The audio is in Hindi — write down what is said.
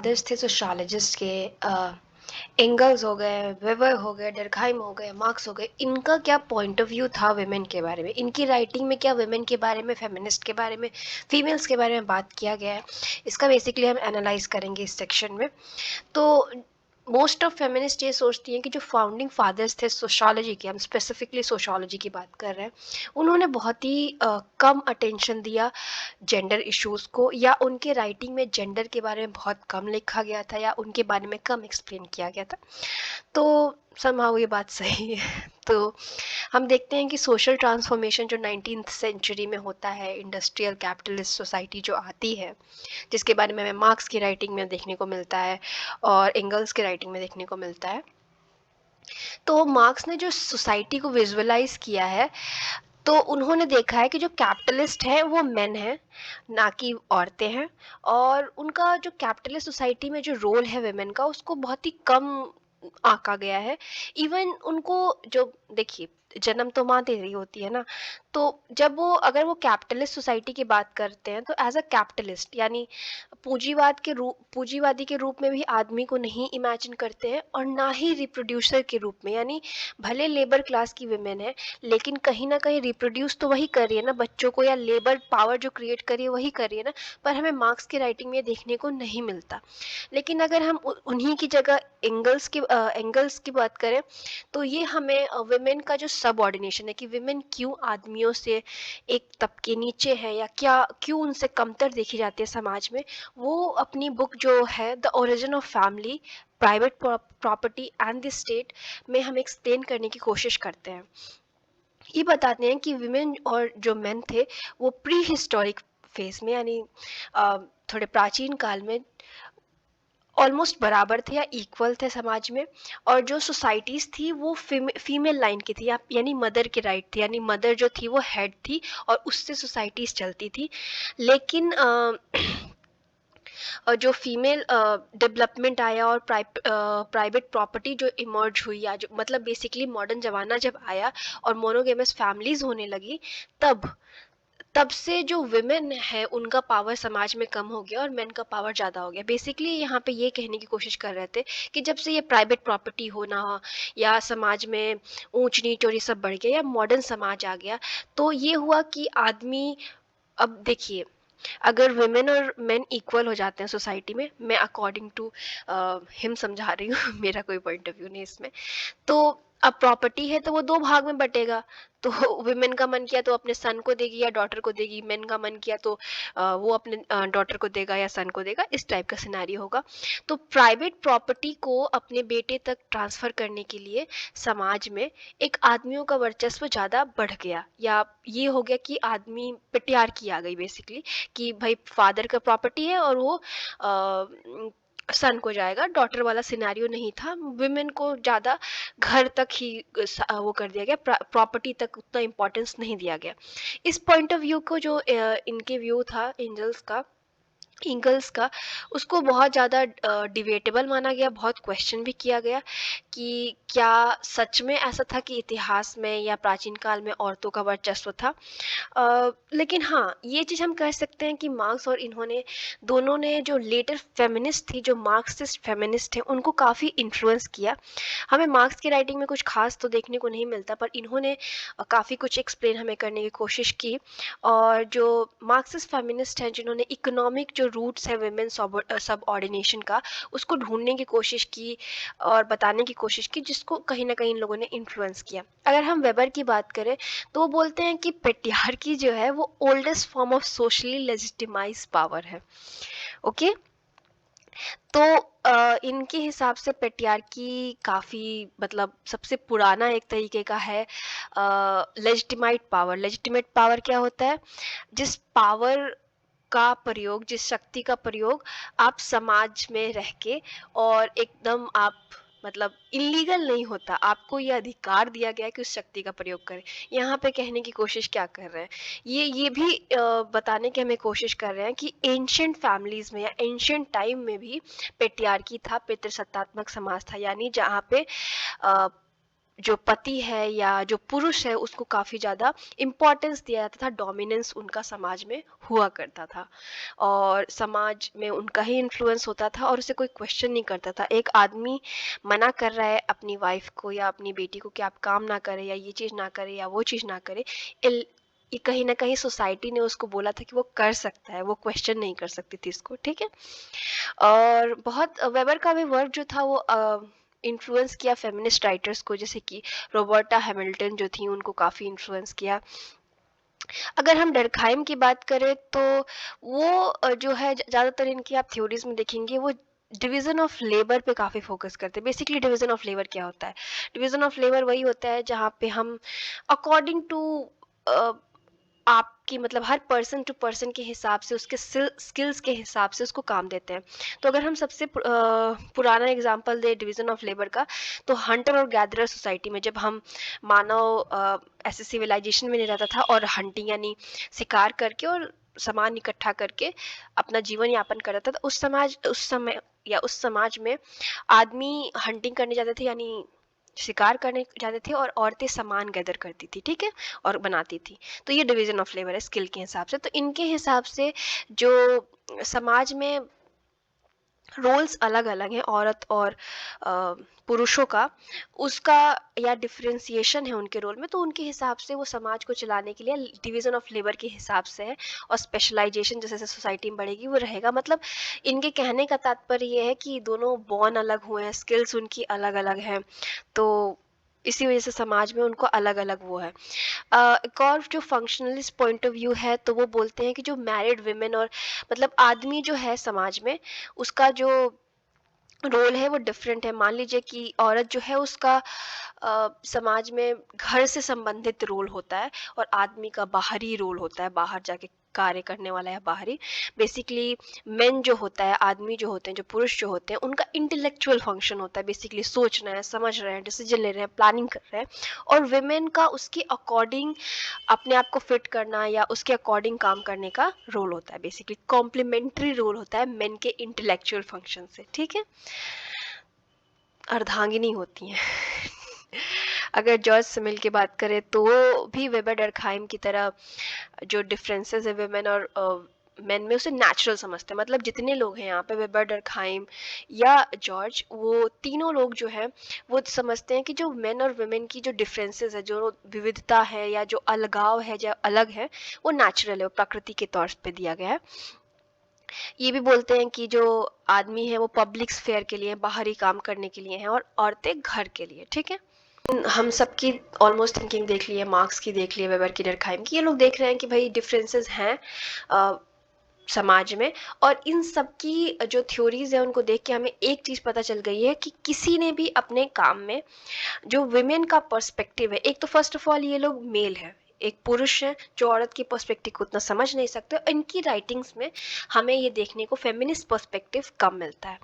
फादर्स थे सोशियोलॉजिस्ट के एंगल्स हो गए, वेबर हो गए, डर्कहाइम हो गए, मार्क्स हो गए, इनका क्या पॉइंट ऑफ व्यू था वुमेन के बारे में, इनकी राइटिंग में क्या वुमेन के बारे में, फेमिनिस्ट के बारे में, फीमेल्स के बारे में बात किया गया है, इसका बेसिकली हम एनालाइज करेंगे इस सेक्शन में। तो मोस्ट ऑफ फेमिनिस्ट ये सोचती हैं कि जो फाउंडिंग फादर्स थे सोशियोलॉजी के, हम स्पेसिफिकली सोशियोलॉजी की बात कर रहे हैं, उन्होंने बहुत ही कम अटेंशन दिया जेंडर इश्यूज़ को, या उनके राइटिंग में जेंडर के बारे में बहुत कम लिखा गया था, या उनके बारे में कम एक्सप्लेन किया गया था। तो समहाउ ये बात सही है। तो हम देखते हैं कि सोशल ट्रांसफॉर्मेशन जो 19th सेंचुरी में होता है, इंडस्ट्रियल कैपिटलिस्ट सोसाइटी जो आती है, जिसके बारे में हमें मार्क्स की राइटिंग में देखने को मिलता है और एंगल्स की राइटिंग में देखने को मिलता है। तो मार्क्स ने जो सोसाइटी को विजुअलाइज किया है, तो उन्होंने देखा है कि जो कैपिटलिस्ट हैं वो मेन हैं, ना कि औरतें हैं। और उनका जो कैपिटलिस्ट सोसाइटी में जो रोल है वुमेन का, उसको बहुत ही कम आंका गया है। इवन उनको, जो देखिए, जन्म तो माँ दे रही होती है ना, तो जब वो, अगर वो कैपिटलिस्ट सोसाइटी की बात करते हैं, तो एज अ कैपिटलिस्ट यानी पूंजीवादी के रूप में भी आदमी को नहीं इमेजिन करते हैं, और ना ही रिप्रोड्यूसर के रूप में, यानी भले लेबर क्लास की विमेन है, लेकिन कहीं ना कहीं रिप्रोड्यूस तो वही कर रही है ना बच्चों को, या लेबर पावर जो क्रिएट कर रही है वही कर रही है ना। पर हमें मार्क्स की राइटिंग में ये देखने को नहीं मिलता। लेकिन अगर हम उन्हीं की जगह एंगल्स की बात करें, तो ये हमें विमेन का जो सबऑर्डिनेशन है, कि विमेन क्यों आदमियों से एक तबके नीचे है, या क्या क्यों उनसे कमतर देखी जाती है समाज में, वो अपनी बुक जो है the origin of family, private property and the state में हम एक्सप्लेन करने की कोशिश करते हैं। ये बताते हैं कि विमेन और जो मेन थे, वो प्री हिस्टोरिक फेज में, यानी थोड़े प्राचीन काल में ऑलमोस्ट बराबर थे या इक्वल थे समाज में। और जो सोसाइटीज़ थी वो फीमेल लाइन की थी, यानी मदर की राइट थी, यानी मदर जो थी वो हेड थी, और उससे सोसाइटीज़ चलती थी। लेकिन जो फीमेल डेवलपमेंट आया और प्राइवेट प्रॉपर्टी जो इमर्ज हुई, या जो मतलब बेसिकली मॉडर्न ज़माना जब आया और मोनोगेमस फैमिलीज होने लगी, तब तब से जो विमेन है उनका पावर समाज में कम हो गया और मेन का पावर ज़्यादा हो गया। बेसिकली यहाँ पे ये कहने की कोशिश कर रहे थे कि जब से ये प्राइवेट प्रॉपर्टी होना हो, या समाज में ऊंच नीच और ये सब बढ़ गया, या मॉडर्न समाज आ गया, तो ये हुआ कि आदमी, अब देखिए, अगर वुमेन और मेन इक्वल हो जाते हैं सोसाइटी में, मैं अकॉर्डिंग टू हिम समझा रही हूँ मेरा कोई पॉइंट ऑफ व्यू नहीं इसमें, तो अब प्रॉपर्टी है तो वो दो भाग में बटेगा। तो वुमेन का मन किया तो अपने सन को देगी या डॉटर को देगी, मेन का मन किया तो वो अपने डॉटर को देगा या सन को देगा, इस टाइप का सिनेरियो होगा। तो प्राइवेट प्रॉपर्टी को अपने बेटे तक ट्रांसफर करने के लिए समाज में एक आदमियों का वर्चस्व ज़्यादा बढ़ गया, या ये हो गया कि आदमी पेट्रियार्की आ गई बेसिकली, कि भाई फादर का प्रॉपर्टी है और वो सन को जाएगा, डॉटर वाला सिनेरियो नहीं था। वुमेन को ज़्यादा घर तक ही वो कर दिया गया, प्रॉपर्टी तक उतना इम्पोर्टेंस नहीं दिया गया। इस पॉइंट ऑफ व्यू को जो इनके व्यू था इंगल्स का, उसको बहुत ज़्यादा डिबेटेबल माना गया, बहुत क्वेश्चन भी किया गया कि क्या सच में ऐसा था कि इतिहास में या प्राचीन काल में औरतों का वर्चस्व था। लेकिन हाँ, ये चीज़ हम कह सकते हैं कि मार्क्स और इन्होंने, दोनों ने, जो लेटर फेमिनिस्ट थी, जो मार्क्सिस्ट फेमिनिस्ट हैं, उनको काफ़ी इन्फ्लुएंस किया। हमें मार्क्स की राइटिंग में कुछ खास तो देखने को नहीं मिलता, पर इन्होंने काफ़ी कुछ एक्सप्लेन हमें करने की कोशिश की। और जो मार्क्सिस्ट फेमिनिस्ट हैं, जिन्होंने इकोनॉमिक जो रूट्स है वुमेन सब ऑर्डिनेशन का, उसको ढूंढने की कोशिश की और बताने की कोशिश की, जिसको कहीं ना कहीं इन लोगों ने इन्फ्लुएंस किया। अगर हम वेबर की बात करें, तो वो बोलते हैं कि पेट्रियार्की जो है वो oldest form of socially legitimise power है। ओके, तो इनके हिसाब से पेट्रियार्की काफ़ी, मतलब सबसे पुराना एक तरीके का है लेजिटिमाइट पावर। लेजिटिमेट पावर क्या होता है? जिस पावर का प्रयोग, जिस शक्ति का प्रयोग आप समाज में रह के, और एकदम आप, मतलब इलीगल नहीं होता, आपको ये अधिकार दिया गया है कि उस शक्ति का प्रयोग करें। यहाँ पे कहने की कोशिश क्या कर रहे हैं, ये भी बताने की हमें कोशिश कर रहे हैं कि एंशियंट फैमिलीज में या एंशियंट टाइम में भी पेट्रियार्की था, पितृसत्तात्मक समाज था, यानी जहाँ पे जो पति है या जो पुरुष है उसको काफ़ी ज़्यादा इम्पोर्टेंस दिया जाता था, डोमिनेंस उनका समाज में हुआ करता था और समाज में उनका ही इन्फ्लुएंस होता था और उसे कोई क्वेश्चन नहीं करता था। एक आदमी मना कर रहा है अपनी वाइफ को या अपनी बेटी को कि आप काम ना करें या ये चीज़ ना करें या वो चीज़ ना करें, ये कहीं ना कहीं सोसाइटी ने उसको बोला था कि वो कर सकता है, वो क्वेश्चन नहीं कर सकती थी इसको, ठीक है। और बहुत वेबर का भी वर्क जो था वो इन्फ्लुएंस किया फेमिनिस्ट राइटर्स को, जैसे कि रॉबर्टा हैमिल्टन जो थी उनको काफ़ी इन्फ्लुएंस किया। अगर हम डर्कहाइम की बात करें तो वो जो है ज़्यादातर इनकी आप थ्योरीज में देखेंगे वो डिवीजन ऑफ लेबर पे काफ़ी फोकस करते हैं। बेसिकली डिवीजन ऑफ लेबर क्या होता है? डिवीजन ऑफ लेबर वही होता है जहाँ पे हम अकॉर्डिंग टू आपकी मतलब हर पर्सन टू पर्सन के हिसाब से उसके स्किल्स के हिसाब से उसको काम देते हैं। तो अगर हम सबसे पुराना example they division of labour का, तो हंटर और गैदरर सोसाइटी में जब हम मानव ऐसे सिविलाइजेशन में नहीं रहता था और हंटिंग यानी शिकार करके और सामान इकट्ठा करके अपना जीवन यापन कर रहा था, उस समाज में आदमी हंटिंग करने जाते थे यानी शिकार करने जाते थे और औरतें सामान गैदर करती थी, ठीक है, और बनाती थी। तो ये डिवीजन ऑफ लेबर है स्किल के हिसाब से। तो इनके हिसाब से जो समाज में रोल्स अलग अलग हैं औरत और पुरुषों का, उसका या डिफ्रेंसिएशन है उनके रोल में, तो उनके हिसाब से वो समाज को चलाने के लिए डिवीजन ऑफ लेबर के हिसाब से है और स्पेशलाइजेशन जैसे जैसे सोसाइटी में बढ़ेगी वो रहेगा। मतलब इनके कहने का तात्पर्य ये है कि दोनों बॉर्न अलग हुए हैं, स्किल्स उनकी अलग अलग हैं, तो इसी वजह से समाज में उनको अलग अलग वो है। एक और जो फंक्शनलिस्ट पॉइंट ऑफ व्यू है तो वो बोलते हैं कि जो मैरिड विमेन और मतलब आदमी जो है समाज में, उसका जो रोल है वो डिफरेंट है। मान लीजिए कि औरत जो है उसका समाज में घर से संबंधित रोल होता है और आदमी का बाहरी रोल होता है, बाहर जाके कार्य करने वाला है बाहरी। बेसिकली मेन जो होता है, आदमी जो होते हैं, जो पुरुष जो होते हैं, उनका इंटेलेक्चुअल फंक्शन होता है, बेसिकली सोचना है, समझ रहे हैं, डिसीजन ले रहे हैं, प्लानिंग कर रहे हैं। और विमेन का उसके अकॉर्डिंग अपने आप को फिट करना या उसके अकॉर्डिंग काम करने का रोल होता है। बेसिकली कॉम्प्लीमेंट्री रोल होता है मेन के इंटेलेक्चुअल फंक्शन से, ठीक है, अर्धांगिनी होती हैं। अगर जॉर्ज सिमिल की बात करें तो वो भी वेबर डर्कहाइम की तरह जो डिफरेंसेस है विमेन और मेन में उसे नेचुरल समझते हैं। मतलब जितने लोग हैं यहाँ पे, वेबर डर्कहाइम या जॉर्ज, वो तीनों लोग जो है वो समझते हैं कि जो मेन और वुमेन की जो डिफरेंसेस है, जो विविधता है या जो अलगाव है, जो अलग है, वो नेचुरल है, वो प्रकृति के तौर पे दिया गया है। ये भी बोलते हैं कि जो आदमी है वो पब्लिक स्फेयर के लिए, बाहरी काम करने के लिए है और औरतें घर के लिए, ठीक है। हम सबकी ऑलमोस्ट थिंकिंग देख ली है, मार्क्स की देख ली है, वेबर की, डर्कहाइम की। ये लोग देख रहे हैं कि भाई डिफरेंसेस हैं समाज में, और इन सब की जो थ्योरीज है उनको देख के हमें एक चीज़ पता चल गई है कि किसी ने भी अपने काम में जो विमेन का पर्सपेक्टिव है, एक तो फर्स्ट ऑफ ऑल ये लोग मेल है, एक पुरुष है जो औरत की पर्सपेक्टिव को उतना समझ नहीं सकते, और इनकी राइटिंग्स में हमें ये देखने को फेमिनिस्ट पर्सपेक्टिव कम मिलता है।